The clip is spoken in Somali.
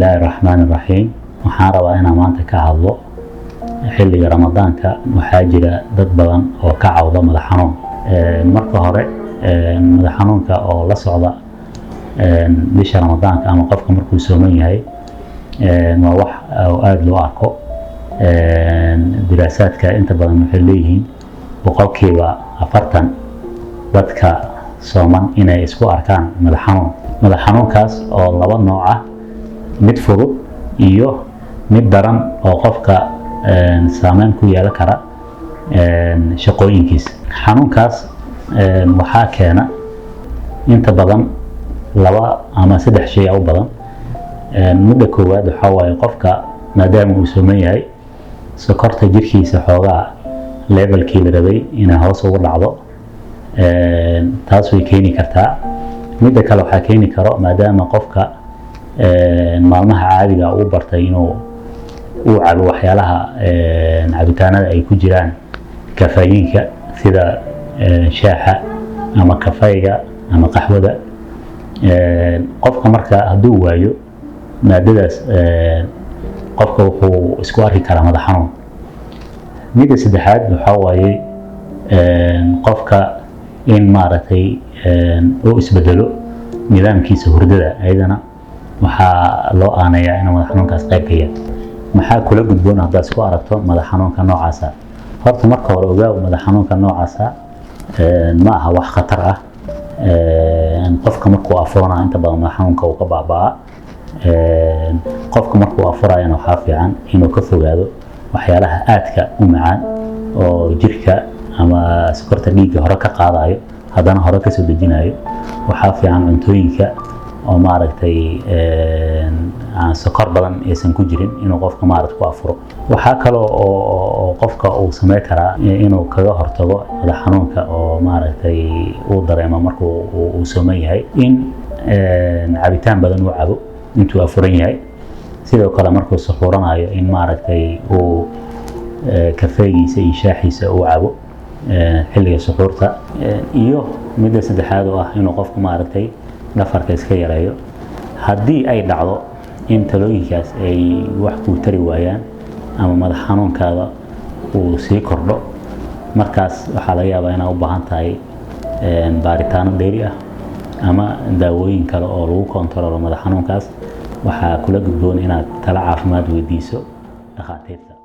الله الرحمن الرحيم waxaan rabaa inaan maanta ka hadlo xilliga Ramadaanka waxaa jira dad badan oo ka cawda madax xanuun marka hore madax xanuunka oo la socda bisha Ramadaanka ama qofka markuu sooman yahay waa wax aad loo arko diraasaadka inta badan waxay leeyihiin boqolkiiba 40 dadka sooman inay isku arkaan madax xanuunkaas oo laba nooc ah mid fudud iyo mid daran oo qofka saameyn ku yeelan kara shaqooyinkiisa xanuunkaas waxaa keena inta badan laba ama saddex shay oo badan muddo koowaad waxa waaye qofka maadaama uu sooman yahay sokorta jirkiisa xoogaa levelkii la rabay inay hoos ugu dhacdo taas way keeni kartaa midda kale waxaa keeni karo maadaama qofka maalmaha caadiga uu bartay inuu uu cabo waxyaalaha cabitaanada ay ku jiraan kafeeyinka sida shaaha ama kafeega ama qaxwada qofka marka hadduu waayo maadadaas qofka wuxuu isku arki karaa madax xanuun midda saddexaad waxa waaye qofka in maaragtay uu isbedelo nidaamkiisa hurdada ayadana waxaa loo aanayaa in madax xanuunkaas qayb ka yahay maxaa kula gudboon haddaad isku aragto madax xanuunka noocaasa horta marka hore ogaaw madax xanuunka noocaasa ma aha wax khatar ah qofka markuu afoona inta badan madax xanuunka uu ka baabaa qofka markuu afurayana waxaa fiican inuu ka fogaado waxyaalaha aadka u macaan oo jirka ama sokorta dhiigga hore ka qaadayo haddana hore ka soo dejinayo waxaa fiican cuntooyinka oo maaragtay aan sokor badan aysan ku jirin inuu qofka maaragtay ku afuro waxaa kale oo qofka uu sameyn karaa inuu kaga hortago madax xanuunka oo maaragtay uu dareemo markuu uu sooman yahay in cabitaan badan uu cabo intuu afuran yahay sidoo kale markuu suxuranayo in maaragtay uu kafeegiisa iyo shaaxiisa uu cabo xilliga suxuurta iyo midda saddexaad oo ah inuu qofku maaragtay nafarka iska yareeyo haddii ay dhacdo in talooyinkaas ay wax ku tari waayaan ama madax xanuunkaada uu sii kordho markaas waxaa laga yaabaa inaad u baahan tahay baaritaano dheeri ah ama daawooyin kale oo lagu kontaroolo madax xanuunkaas waxaa kula gudboon inaad talo caafimaad weydiiso dhakhaatiirta